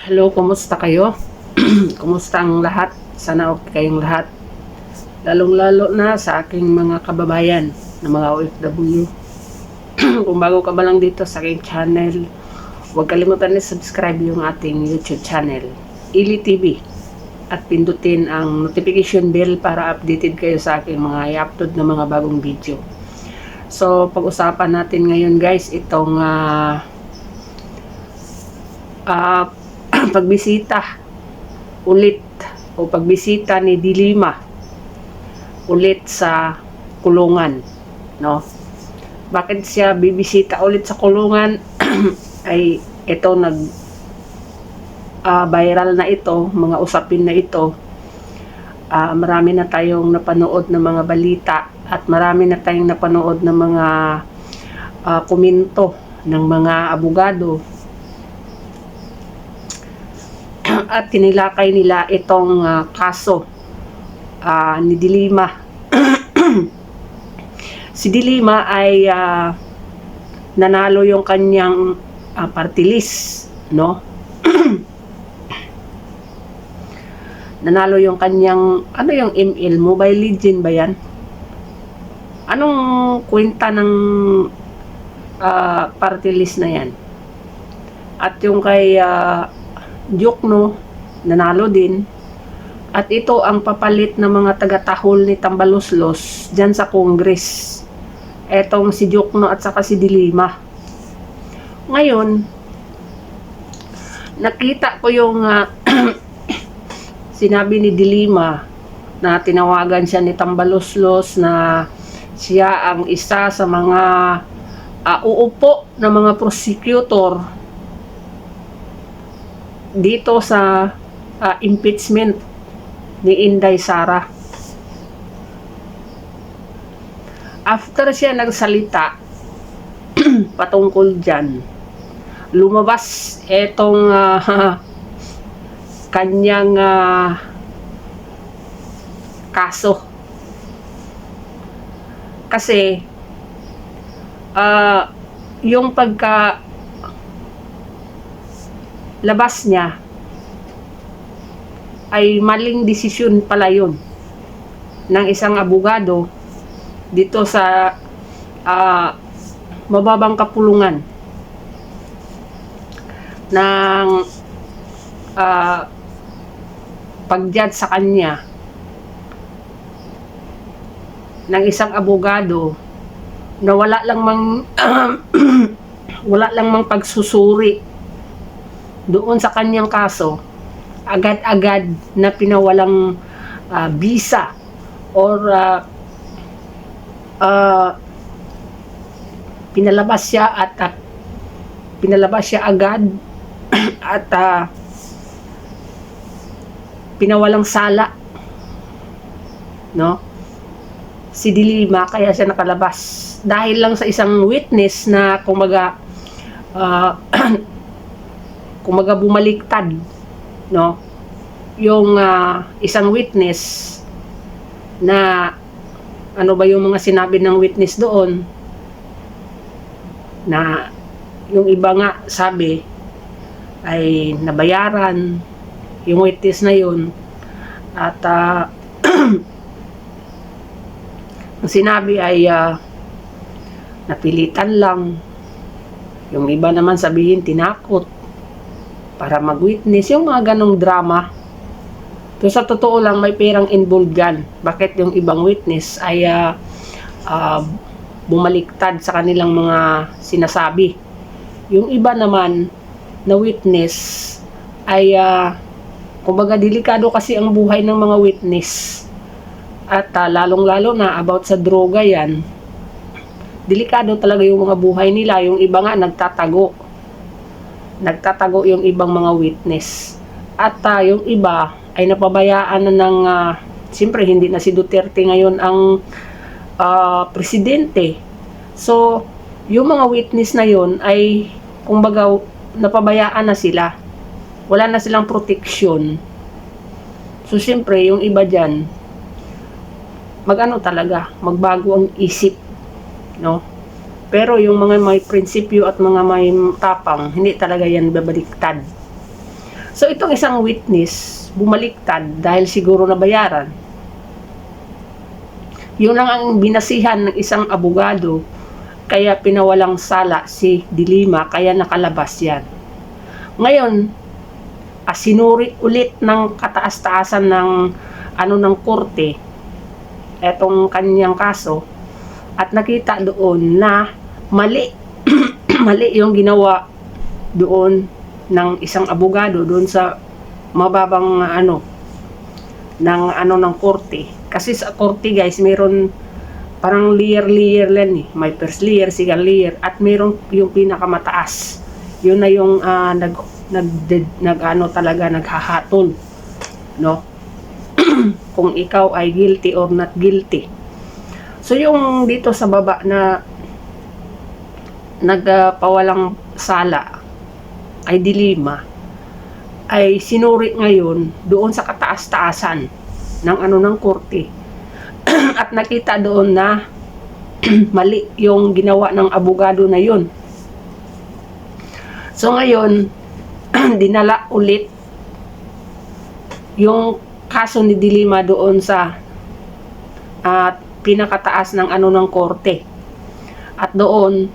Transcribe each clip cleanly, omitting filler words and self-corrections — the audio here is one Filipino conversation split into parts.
Hello, kumusta kayo? Kumusta ang lahat? Sana okay kayong lahat. Lalong-lalo na sa aking mga kababayan na mga OFW. Kung bago ka ba lang dito sa aking channel, huwag kalimutan na subscribe yung ating YouTube channel, Ili TV. At pindutin ang notification bell para updated kayo sa aking mga i-upload na mga bagong video. So, pag-usapan natin ngayon guys, itong pagbisita ulit o pagbisita ni Dilima ulit sa kulungan, no? Bakit siya bibisita ulit sa kulungan? Ay ito viral na ito, mga usapin na ito. Marami na tayong napanood ng mga balita at marami na tayong napanood ng mga komento ng mga abogado at tinilakay nila itong kaso ni Dilima. Si Dilima ay nanalo yung kanyang party list, no? Nanalo yung kanyang, ano yung ML, Mobile Legend ba yan? Anong kwenta ng party list na yan? At yung kay Jokno, nanalo din. At ito ang papalit ng mga taga-tahol ni Tambaloslos dyan sa Congress. Etong si Jokno at saka si Dilima. Ngayon, nakita ko yung sinabi ni Dilima na tinawagan siya ni Tambaloslos na siya ang isa sa mga uupo na mga prosecutor dito sa impeachment ni Inday Sara. After siya nagsalita patungkol dyan, lumabas etong kanyang kaso. Kasi yung pagka labas niya ay maling desisyon pala yun ng isang abogado dito sa mababang kapulungan ng pag-judge sa kanya ng isang abogado na wala lang mang pagsusuri doon sa kanyang kaso, agad-agad na pinawalang visa or pinalabas siya agad at pinawalang sala, no? Si Dilima, kaya siya nakalabas dahil lang sa isang witness na kumaga bumaliktad, no? Yung isang witness na ano ba yung mga sinabi ng witness doon, na yung iba nga sabi ay nabayaran yung witness na yun at ang sinabi ay napilitan lang, yung iba naman sabihin tinakot para mag-witness, yung mga ganong drama. So sa totoo lang may perang involved yan. Bakit yung ibang witness ay bumaliktad sa kanilang mga sinasabi? Yung iba naman na witness ay kumbaga delikado kasi ang buhay ng mga witness. At lalong-lalo na about sa droga yan, delikado talaga yung mga buhay nila. Yung iba nga nagtatago yung ibang mga witness. At yung iba ay napabayaan na ng siyempre hindi na si Duterte ngayon ang presidente. So yung mga witness na yon ay kumbaga napabayaan na sila, wala na silang protection. So siyempre yung iba dyan magbago ang isip, no? Pero yung mga may prinsipyo at mga may tapang, hindi talaga yan babaliktad. So itong isang witness, bumaliktad dahil siguro nabayaran. Yun lang ang binasihan ng isang abogado, kaya pinawalang sala si De Lima, kaya nakalabas yan. Ngayon, sinuri ulit ng kataas-taasan ng korte etong kanyang kaso, at nakita doon na mali mali yung ginawa doon ng isang abogado doon sa mababang ng korte. Kasi sa korte guys, meron parang layer lang eh. May first layer, second layer, at meron yung pinakamataas. Yun na yung talaga naghahatol, no? Kung ikaw ay guilty or not guilty. So yung dito sa baba na nagpawalang sala ay De Lima, ay sinuri ngayon doon sa kataas-taasan ng korte. At nakita doon na mali yung ginawa ng abogado na yun. So ngayon, dinala ulit yung kaso ni De Lima doon sa pinakataas ng korte. At doon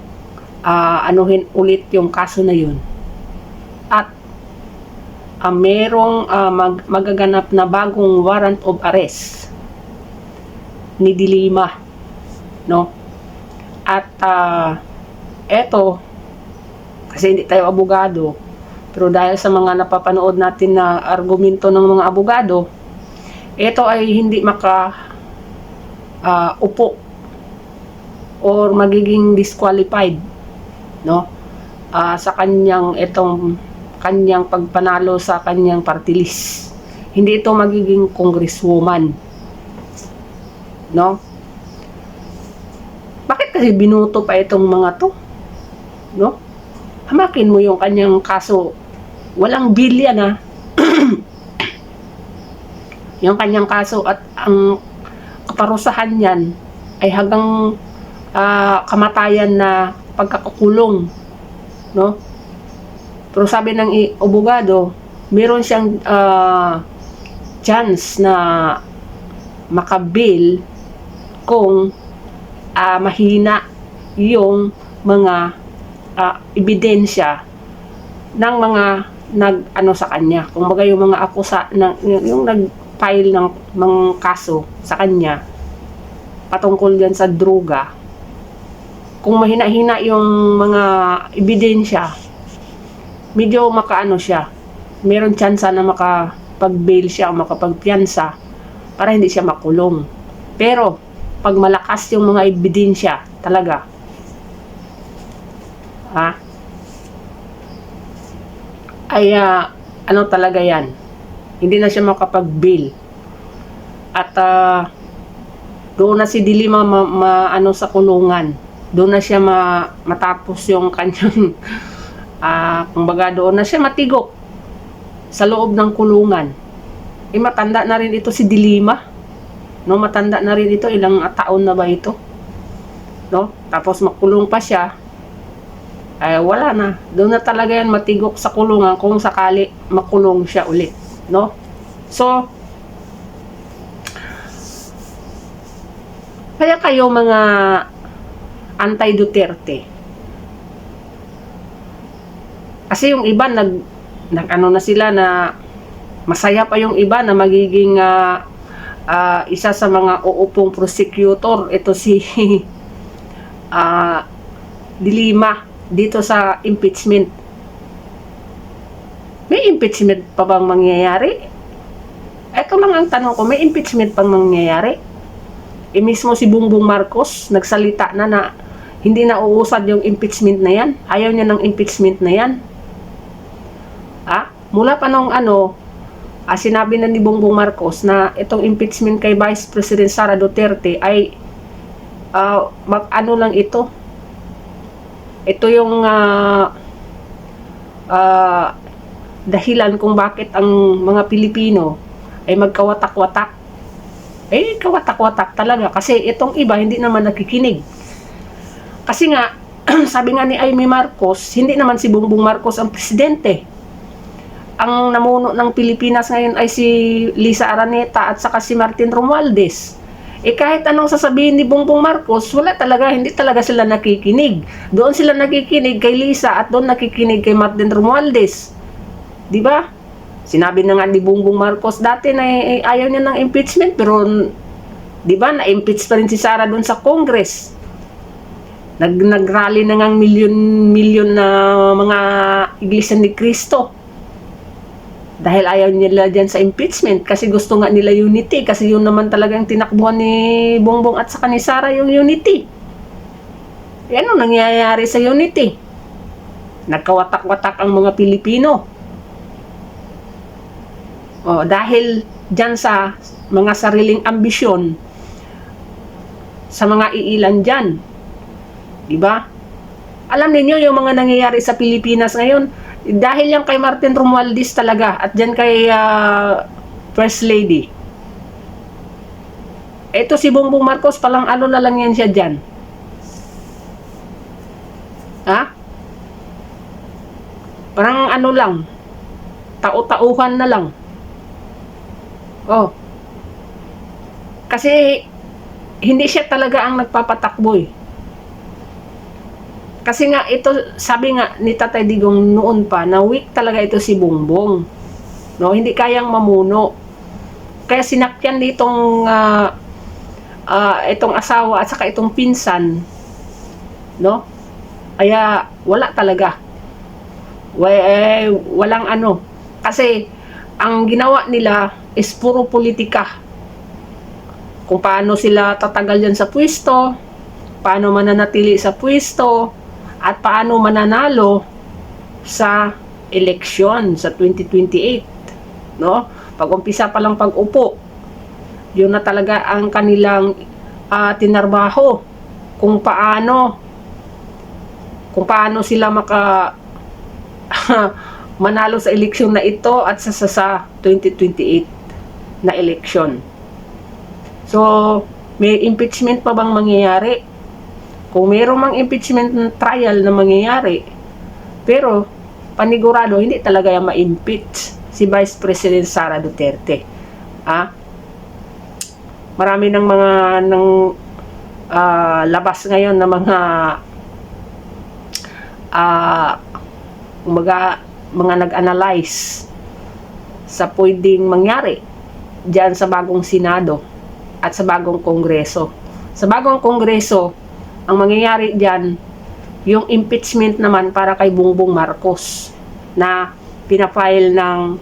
anuhin ulit yung kaso na yun. At merong magaganap na bagong warrant of arrest ni De Lima, no? At eto, kasi hindi tayo abogado, pero dahil sa mga napapanood natin na argumento ng mga abogado, ito ay hindi upo or magiging disqualified, no? Sa kanyang pagpanalo sa kanyang party list. Hindi ito magiging congresswoman, no? Bakit kasi binuto pa itong mga to, no? Hamakin mo yung kanyang kaso. Walang bill yan, yung kanyang kaso, at ang kaparusahan yan ay hanggang kamatayan na pagkakakulong, no? Pero sabi ng abogado, meron siyang chance na makabail kung mahina yung mga ebidensya ng mga sa kanya. Kung baga yung mga yung nag-file ng mga kaso sa kanya patungkol yan sa droga, kung mahina-hina yung mga ebidensya, medyo siya, meron tsansa na makapag-bail siya o makapagpiyansa para hindi siya makulong. Pero pag malakas yung mga ebidensya talaga, ay talaga yan, hindi na siya makapag-bail. At doon na si De Lima sa kulungan, doon na siya matapos yung kanyang kumbaga doon na siya matigok sa loob ng kulungan. Matanda na rin ito si De Lima, no? Matanda na rin ito, ilang taon na ba ito, no? Tapos makulong pa siya, ay wala na, doon na talaga yan matigok sa kulungan kung sakali makulong siya ulit, no? So kaya kayo mga anti-Duterte, kasi yung iba na sila na masaya pa yung iba na magiging isa sa mga uupong prosecutor ito si De Lima dito sa impeachment. May impeachment pa bang mangyayari? Ito lang ang tanong ko, may impeachment pang mangyayari? Mismo si Bongbong Marcos nagsalita na hindi na uusad yung impeachment na yan. Ayaw niya ng impeachment na yan. Mula pa nung sinabi na ni Bongbong Marcos na itong impeachment kay Vice President Sara Duterte ay lang ito. Ito yung dahilan kung bakit ang mga Pilipino ay magkawatak-watak. Kawatak-watak talaga kasi itong iba hindi naman nakikinig. Kasi nga sabi nga ni Amy Marcos, hindi naman si Bongbong Marcos ang presidente. ang namuno ng Pilipinas ngayon ay si Lisa Araneta at saka si Martin Romualdez. Kahit anong sasabihin ni Bongbong Marcos, wala talaga, hindi talaga sila nakikinig. Doon sila nakikinig kay Lisa at doon nakikinig kay Martin Romualdez. Di ba? Sinabi na nga ni Bongbong Marcos dati na ayaw niya ng impeachment, pero di ba, na-impeach pa rin si Sara doon sa Congress. Nag-rally na ngang milyon na mga Iglesia ni Cristo. Dahil ayaw nila dyan sa impeachment, kasi gusto nga nila unity, kasi yun naman talagang tinakbuhan ni Bongbong at saka ni Sara, yung unity. Ano nangyayari sa unity? Nagkawatak-watak ang mga Pilipino. Dahil dyan sa mga sariling ambisyon, sa mga iilan dyan. Diba? Alam niyo yung mga nangyayari sa Pilipinas ngayon, dahil yan kay Martin Romualdez talaga at dyan kay First Lady. Ito si Bongbong Marcos, palang ano na lang yan siya dyan. Ha? Parang ano lang, tau-tauhan na lang. Kasi hindi siya talaga ang nagpapatakbo eh. Kasi nga ito, sabi nga ni Tatay Digong noon pa, na weak talaga ito si Bongbong. No, hindi kayang mamuno. Kaya sinakyan nitong itong asawa at saka itong pinsan, no? Kaya wala talaga. Walang ano. Kasi ang ginawa nila is puro politika. Kung paano sila tatagal yan sa pwesto, paano mananatili sa pwesto, at paano mananalo sa eleksyon sa 2028, no? Pag-umpisa pa lang pag-upo, yun na talaga ang kanilang tinarbaho, kung paano sila manalo sa eleksyon na ito at sa 2028 na eleksyon. So, may impeachment pa bang mangyayari? Kung mayroong mang impeachment trial na mangyayari, pero panigurado hindi talaga yung ma-impeach si Vice President Sara Duterte. Marami ng mga labas ngayon na mga nag-analyze sa pwedeng mangyari diyan sa bagong Senado at sa bagong Kongreso. Sa bagong Kongreso, ang mangyayari diyan, yung impeachment naman para kay Bongbong Marcos na pinafile ng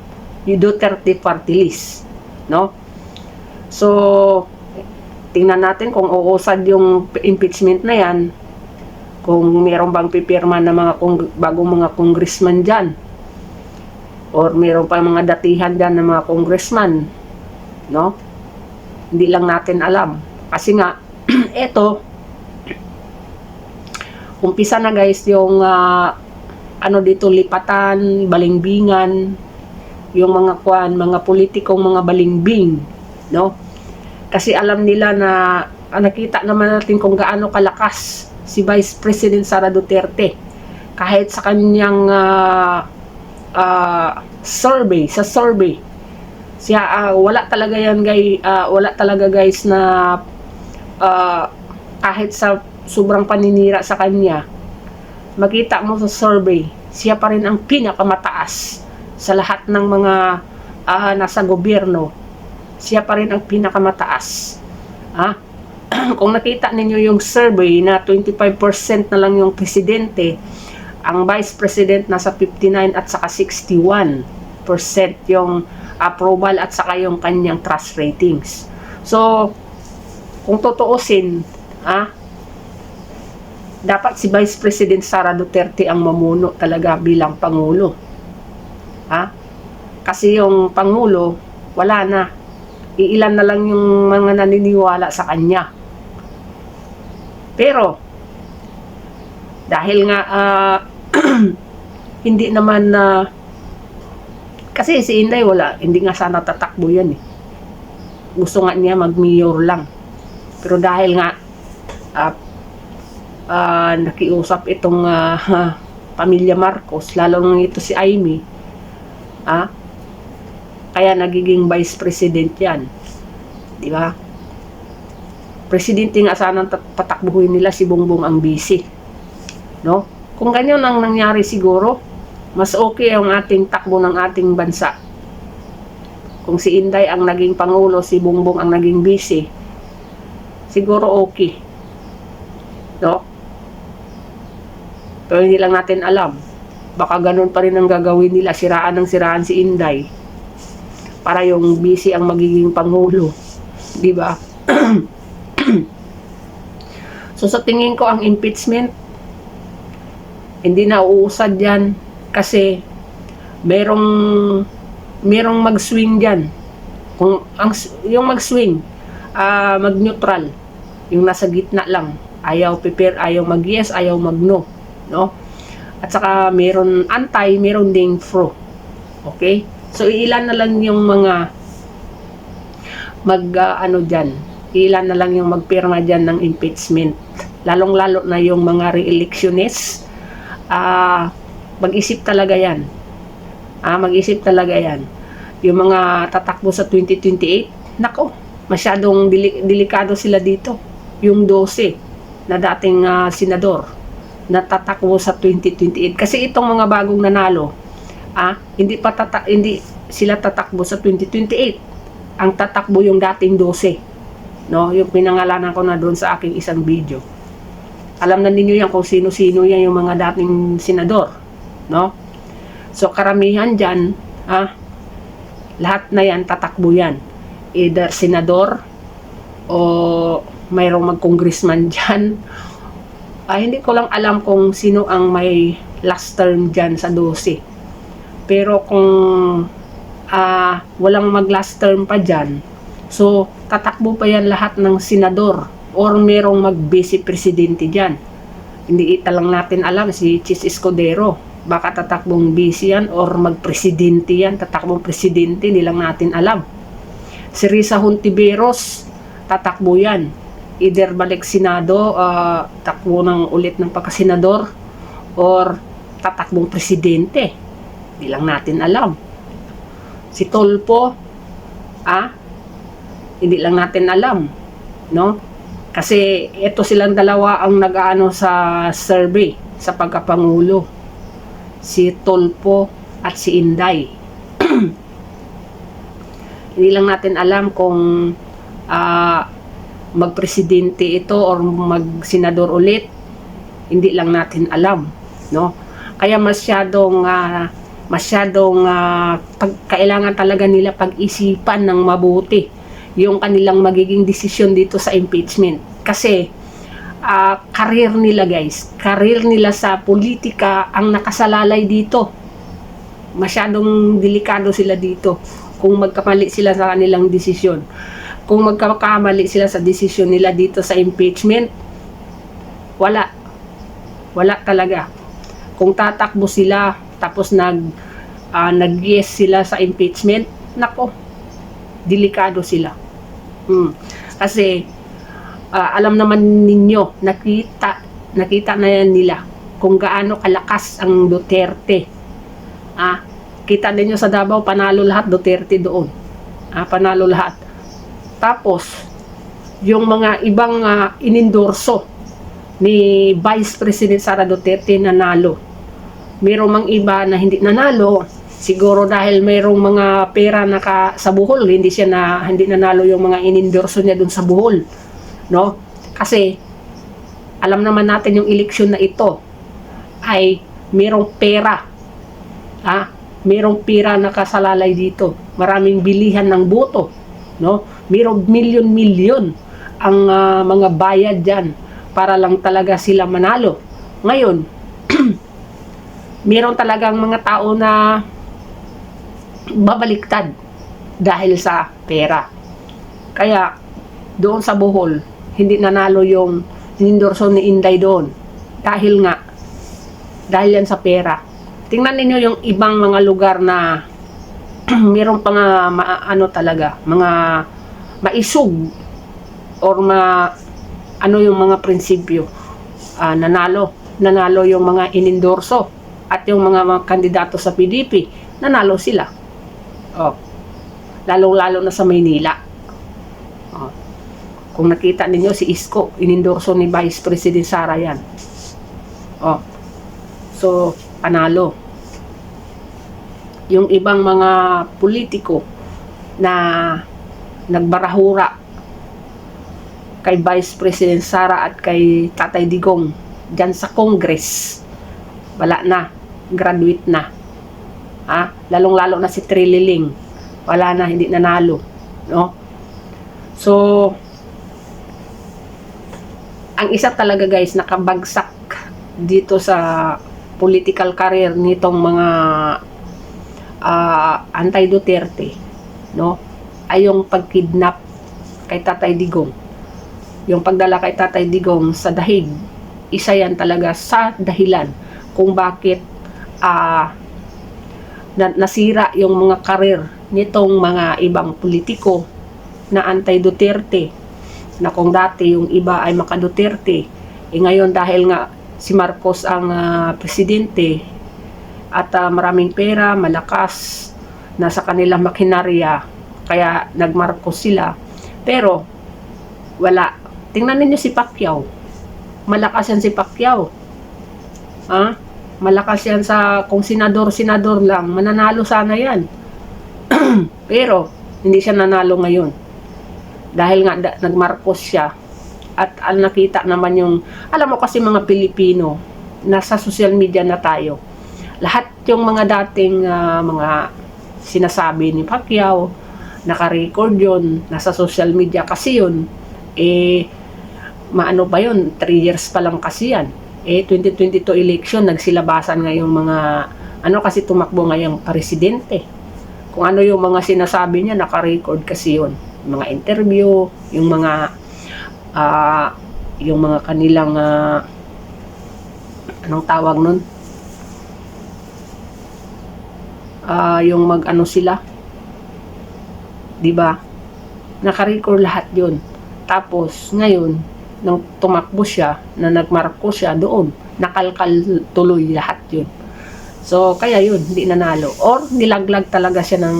Duterte Party List, no? So, tingnan natin kung uusad yung impeachment na yan, kung mayroon bang pipirma na bagong mga congressman dyan, or mayroon pa mga datihan dyan ng mga congressman, no? Hindi lang natin alam. Kasi nga, eto, umpisa na guys yung dito lipatan, balingbingan, yung mga politikong mga balingbing, no? Kasi alam nila na nakita naman natin kung gaano kalakas si Vice President Sara Duterte kahit sa kanyang survey siya wala talaga guys na kahit sa sobrang paninira sa kanya, makita mo sa survey, siya pa rin ang pinakamataas sa lahat ng mga nasa gobyerno. Siya pa rin ang pinakamataas. Kung nakita ninyo yung survey na 25% na lang yung presidente, ang vice president nasa 59 at saka 61% yung approval at saka yung kanyang trust ratings. So, kung tutuusin, dapat si Vice President Sara Duterte ang mamuno talaga bilang Pangulo. Kasi yung Pangulo, wala na. Iilan na lang yung mga naniniwala sa kanya. Pero, dahil nga, hindi naman kasi si Inday hindi nga sana tatakbo yan eh. Gusto nga niya mag-mayor lang. Pero dahil nga, nakiusap itong pamilya Marcos, lalo nang ito si Amy, Kaya nagiging vice president yan. Di ba? Presidente nga sana patakbuhin nila, si Bongbong ang busy. No? Kung ganyan ang nangyari siguro, mas okay ang ating takbo ng ating bansa. Kung si Inday ang naging pangulo, si Bongbong ang naging busy, siguro okay. No? Pero hindi lang natin alam. Baka ganun pa rin ang gagawin nila, siraan ng siraan si Inday para yung busy ang magiging pangulo. Di ba? So sa tingin ko ang impeachment hindi na uusad yan kasi merong mag-swing diyan. Kung yung mag-swing, mag-neutral, yung nasa gitna lang, ayaw prepare, ayaw mag-yes, ayaw mag-no, no? At saka meron anti, meron ding pro. Okay? So ilan na lang yung mga ilan na lang yung magpirma diyan ng impeachment. Lalong-lalo na yung mga re-electionists. Mag-isip talaga yan. Mag-isip talaga yan. Yung mga tatakbo sa 2028, nako, masyadong delikado sila dito. Yung 12 na dating senador na tatakbo sa 2028. Kasi itong mga bagong nanalo, hindi sila tatakbo sa 2028. Ang tatakbo yung dating 12. No, yung pinangalanan ko na doon sa aking isang video. Alam na ninyo yan kung sino-sino yan yung mga dating senador, no? So karamihan diyan, lahat na yan tatakbo yan. Either senador o mayroong mag-congressman diyan. Hindi ko lang alam kung sino ang may last term diyan sa 12. Pero kung walang mag-last term pa diyan, so tatakbo pa yan lahat ng senador or merong mag-vice presidente dyan. Hindi lang natin alam, si Chis Escudero, baka tatakbong vice yan or mag-presidente yan, tatakbong presidente, hindi lang natin alam. Si Risa Hontiveros, tatakbo yan. Either balik senado, takbo ng ulit ng pagkasenador, or tatakbong presidente. Hindi lang natin alam. Si Tolpo, hindi lang natin alam, no? Kasi ito silang dalawa ang nag-aano sa survey sa pagkapangulo. Si Tolpo at si Inday. Hindi lang natin alam kung magpresidente ito or magsenador ulit. Hindi lang natin alam, no? Kaya kailangan talaga nila pag-isipan ng mabuti yung kanilang magiging desisyon dito sa impeachment. Kasi career nila, guys, career nila sa politika ang nakasalalay dito. Masyadong delikado sila dito kung magkamali sila sa kanilang desisyon. Kung magkakamali sila sa desisyon nila dito sa impeachment, wala talaga. Kung tatakbo sila tapos nag-yes sila sa impeachment, nako, delikado sila. Kasi alam naman ninyo, nakita na yan nila kung gaano kalakas ang Duterte. Kita ninyo sa Davao, panalo lahat Duterte doon. Panalo lahat. Tapos yung mga ibang inendorso ni Vice President Sara Duterte nanalo. Mayroong mang iba na hindi nanalo, siguro dahil mayroong mga pera sa Bohol, hindi nanalo yung mga inendorso niya dun sa Bohol, no? Kasi alam naman natin yung eleksyon na ito ay mayroong pera. Mayroong pera nakasalalay dito. Maraming bilihan ng boto, no? Mayroong milyon-milyon ang mga bayad diyan para lang talaga sila manalo. Ngayon, mayroon talagang mga tao na babaliktad dahil sa pera. Kaya doon sa Bohol, hindi nanalo yung inendorso ni Inday doon. Dahil yan sa pera. Tingnan ninyo yung ibang mga lugar na mayroon pa mga maisug or yung mga prinsipyo. Nanalo yung mga inendorso at yung mga kandidato sa PDP nanalo sila. Oh, lalong-lalo na sa Maynila. Oh, kung nakita ninyo si Isko, inendorso ni Vice President Sara yan. Oh, so, panalo. Yung ibang mga politiko na nagbarahura kay Vice President Sara at kay Tatay Digong dyan sa Congress, wala na, graduate na. Lalong-lalo na si Trililing, wala na, hindi nanalo, no? So, ang isa talaga guys, nakabagsak dito sa political career nitong mga anti-Duterte, no? Ay yung pagkidnap kay Tatay Digong. Yung pagdala kay Tatay Digong sa dahig, isa yan talaga sa dahilan kung bakit nasira yung mga karir nitong mga ibang politiko na anti-Duterte, na kung dati yung iba ay maka-Duterte, ngayon dahil nga si Marcos ang presidente at maraming pera, malakas, nasa kanilang makinarya, kaya nag-Marcos sila. Pero wala. Tingnan ninyo si Pacquiao, malakas yan si Pacquiao. Malakas yan sa, kung senador lang, mananalo sana yan. Pero hindi siya nanalo ngayon dahil nga nag-Marcos siya. At nakita naman yung, alam mo kasi mga Pilipino, nasa social media na tayo, lahat yung mga dating mga sinasabi ni Pacquiao, naka-record yun, nasa social media kasi yun, maano ba yun, 3 years pa lang kasi yan. 2022 election, nagsilabasan ngayong mga, kasi tumakbo ngayong presidente. Kung ano yung mga sinasabi niya, naka-record kasi yun. Mga interview, yung mga kanilang, anong tawag nun? Yung mag-ano sila, diba? Naka-record lahat yun. Tapos, ngayon, nang tumakbo siya, na nag-Marcos siya doon, nakalkal tuloy lahat yun. So, kaya yun, hindi nanalo. Or, nilaglag talaga siya ng,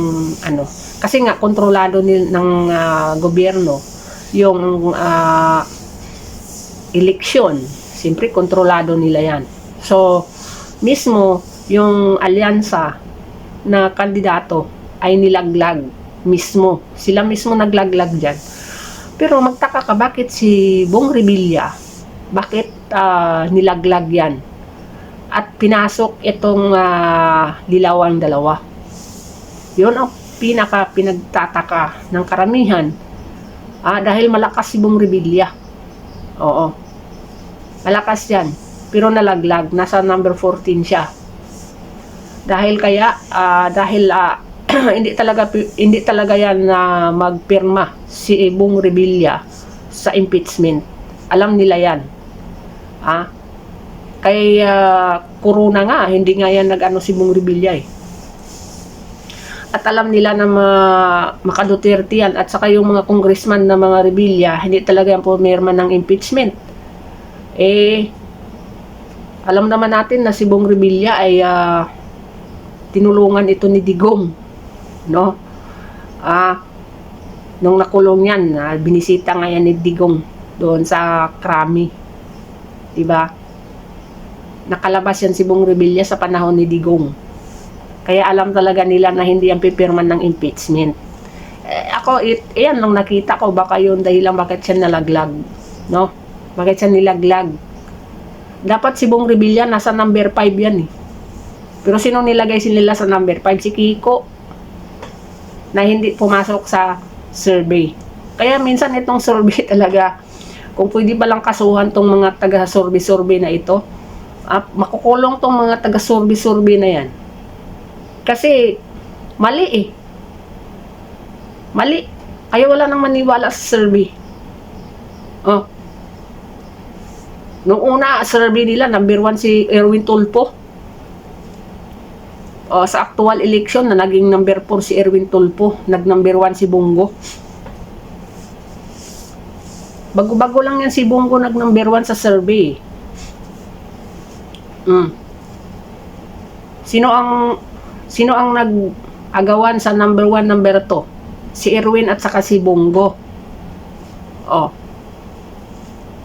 kasi nga, kontrolado ng gobyerno, yung eleksyon. Siyempre, kontrolado nila yan. So, mismo, yung alyansa na kandidato ay nilaglag mismo. Sila mismo naglaglag dyan. Pero magtaka ka, bakit si Bong Revilla, bakit nilaglag yan? At pinasok itong Lilawang dalawa. Yun ang pinagtataka ng karamihan. Dahil malakas si Bong Revilla. Oo. Malakas yan. Pero nalaglag. Nasa number 14 siya. Dahil hindi talaga yan na magpirma si Bong Revilla sa impeachment. Alam nila yan. Kay Corona nga, hindi nga yan nag-ano si Bong Revilla At alam nila na maka-Duterte yan, at saka yung mga congressman na mga Revilla, hindi talaga yan pumirma ng impeachment. Alam naman natin na si Bong Revilla ay tinulungan ito ni Digong, no? Nung nakulong yan, binisita nga yan ni Digong doon sa Krami, diba? Nakalabas yan si Bong Revilla sa panahon ni Digong. Kaya alam talaga nila na hindi yan pipirman ng impeachment. Yan lang nakita ko, baka yun dahilan bakit siya nalaglag, no? Bakit siya nilaglag? Dapat si Bong Revilla nasa number 5 yan Pero sino nilagay nila sa number 5? Si Kiko, na hindi pumasok sa survey. Kaya minsan itong survey talaga, kung pwede ba lang kasuhan tong mga taga-survey na ito, makukulong tong mga taga-survey na yan. Kasi, mali Mali. Kaya wala nang maniwala sa survey. Nung una, survey nila, number 1 si Erwin Tulfo. Sa actual election na naging number 4 si Erwin Tulfo, nag-number 1 si Bongo. Bago-bago lang yan si Bongo nag-number 1 sa survey. Sino ang Sino ang nag-agawan sa number 1, number 2? Si Erwin at saka si Bongo. Oh.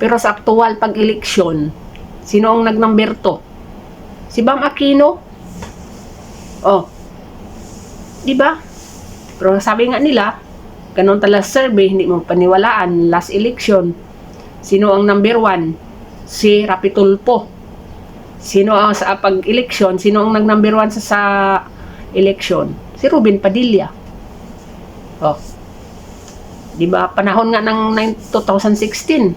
Pero sa aktual pag-eleksyon, sino ang nag-number 2? Si Bam Aquino. Oh. Diba? Pero sabi nga nila, ganun talaga survey, hindi mo paniwalaan, last election. Sino ang number 1? Si Rapi Tulfo. Sino ang sa pag-eleksyon, sino ang nag-number 1 sa election? Si Ruben Padilla. Oh. Diba? Panahon nga ng 2016.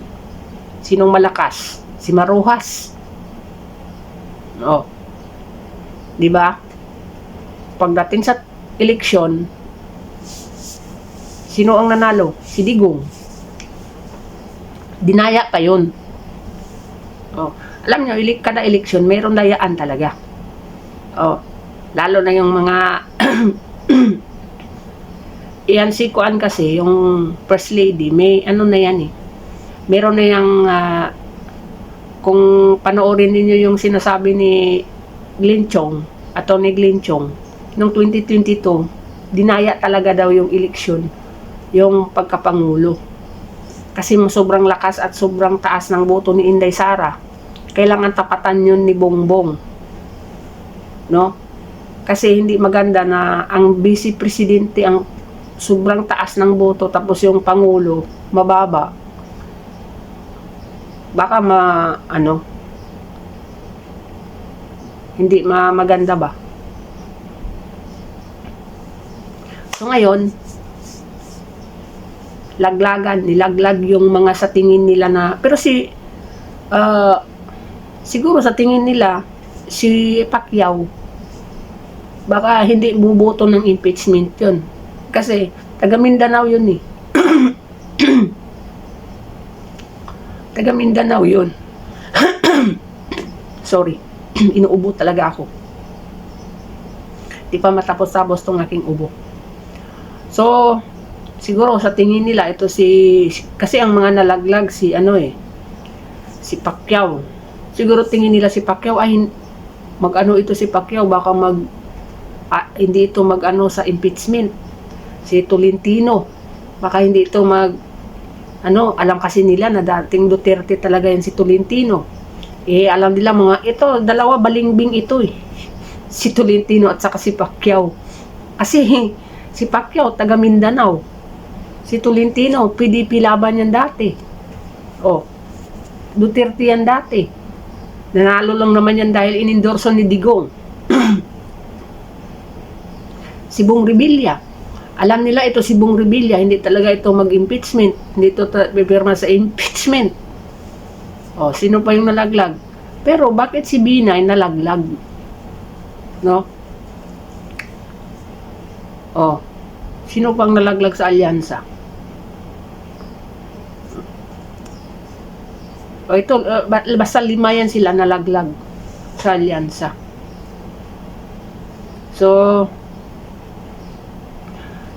Sinong malakas? Si Maruhas. Oh. Diba? Pagdating sa eleksyon, sino ang nanalo? Si Digong. Dinaya pa yun. Oh. Alam nyo, kada eleksyon, mayroon dayaan talaga. Oh. Lalo na yung mga iyan si Kuan kasi, yung First Lady, may ano na yan eh. Meron na yung kung panoorin ninyo yung sinasabi ni Glenn Chong, Atty. Glenn Chong, noong 2022, dinaya talaga daw yung eleksyon, yung pagkapangulo. Kasi sobrang lakas at sobrang taas ng boto ni Inday Sara. Kailangan tapatan yun ni Bongbong. No? Kasi hindi maganda na ang vice presidente ang sobrang taas ng boto tapos yung pangulo mababa. Baka hindi maganda ba? So ngayon, nilaglag yung mga sa tingin nila na, pero siguro sa tingin nila, si Pacquiao, baka hindi buboto ng impeachment yun. Kasi, taga Mindanao yun eh. Taga Mindanao yun. Sorry, inuubo talaga ako. Di pa matapos-tapos tong aking ubo. So, siguro sa tingin nila ito kasi ang mga nalaglag si Pacquiao. Siguro tingin nila si Pacquiao ay ito si Pacquiao baka hindi ito sa impeachment. Si Tolentino baka hindi ito alam kasi nila na dating Duterte talaga yan si Tolentino. Alam nila ito dalawa balingbing ito eh. Si Tolentino at saka si Pacquiao. Kasi si Pacquiao taga Mindanao. Si Tolentino, PDP laban yan dati. Oh, Duterte yan dati. Nanalo lang naman yan dahil inendorso ni Digong. Si Bong Revilla. Alam nila ito si Bong Revilla, hindi talaga ito mag-impeachment. Hindi ito pipirma sa impeachment. Oh, sino pa yung nalaglag? Pero bakit si Binay nalaglag? No? Oh, sino pang nalaglag sa alyansa? O ito, basta 5 yan sila nalaglag sa alyansa. So,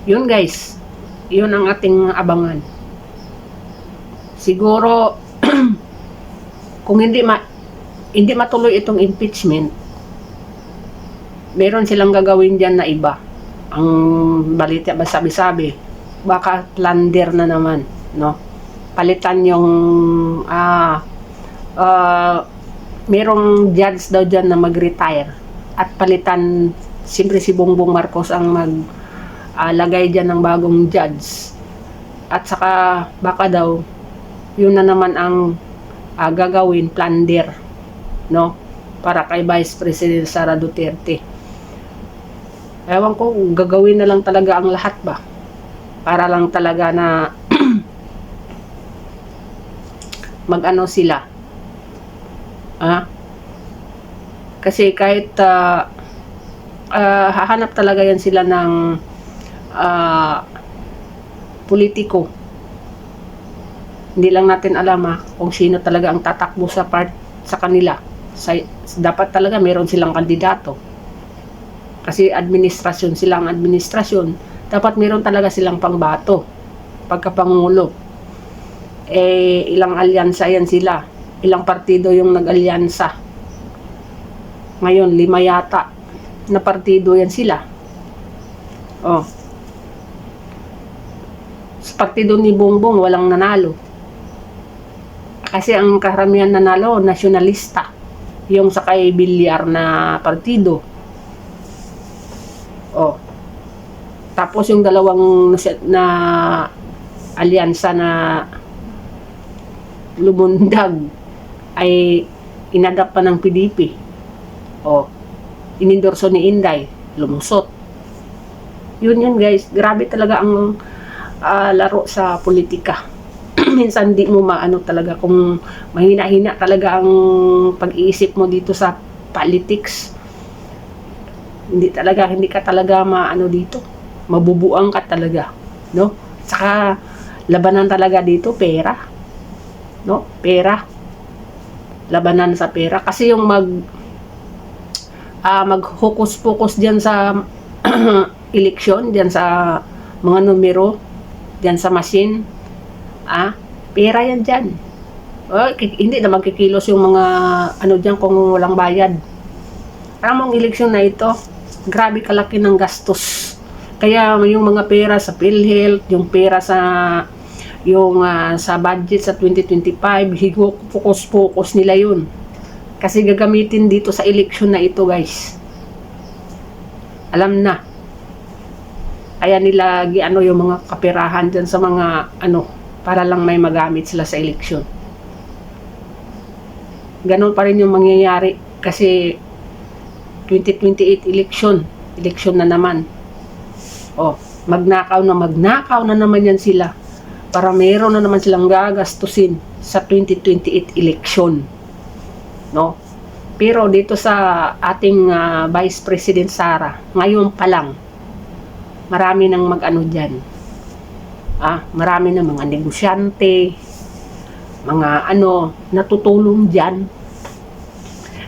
yun guys, yun ang ating abangan. Siguro, kung hindi matuloy itong impeachment, meron silang gagawin dyan na iba. Ang balita ba sabi-sabi, baka plunder na naman, no? Palitan yung merong judge daw dyan na mag-retire at palitan, siyempre si Bongbong Marcos ang lagay dyan ng bagong judge at saka baka daw yun na naman ang gagawin, plunder, no? Para kay Vice President Sara Duterte. Ewan ko, gagawin na lang talaga ang lahat ba? Para lang talaga na sila. Kasi kahit hahanap talaga yan sila ng politiko. Hindi lang natin alam kung sino talaga ang tatakbo sa kanila. Dapat talaga meron silang kandidato. Kasi silang administrasyon, dapat meron talaga silang pangbato pagkapangulo. Ilang alyansa yan sila, ilang partido yung nag-alyansa ngayon, 5 yata, na partido yan sila. Oh. Sa partido ni Bongbong, walang nanalo. Kasi ang karamihan nanalo, nasyonalista. Yung sa kay Bilyar na partido. Oh. Tapos yung dalawang na alyansa na lumundag ay inadapt pa ng PDP. Oh. Inendorso ni Inday, lumusot. Yun guys, grabe talaga ang laro sa politika. Minsan di mo maano talaga kung mahina-hina talaga ang pag-iisip mo dito sa politics. Hindi ka talaga maano dito. Mabubuang ka talaga, no? Saka labanan talaga dito pera. No? Pera. Labanan sa pera kasi yung mag-focus diyan sa eleksyon, diyan sa mga numero, diyan sa machine, pera yan diyan. Hindi na magkikilos yung mga ano diyan kung walang bayad. Ang eleksyon na ito, grabe kalaki ng gastos. Kaya yung mga pera sa PhilHealth, yung pera sa sa budget sa 2025, focus nila yun. Kasi gagamitin dito sa eleksyon na ito, guys. Alam na. Kaya nila yung mga kaperahan dyan sa mga para lang may magamit sila sa eleksyon. Ganon pa rin yung mangyayari kasi 2028 eleksyon na naman. Magnakaw na naman yan sila para meron na naman silang gagastusin sa 2028 eleksyon. No? Pero dito sa ating Vice President Sara, ngayon pa lang, marami nang dyan. Marami na mga negosyante, mga natutulong dyan.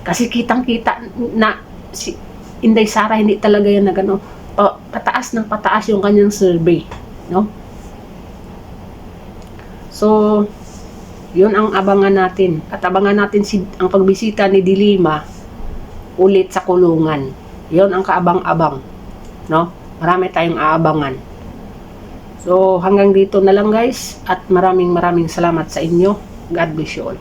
Kasi kitang-kita na si Inday Sara hindi talaga yan na pataas ng pataas yung kanyang survey, no? So, yun ang abangan natin. At abangan natin ang pagbisita ni Dilima ulit sa kulungan. Yun ang kaabang-abang, no? Marami tayong aabangan. So, hanggang dito na lang guys at maraming salamat sa inyo. God bless you all.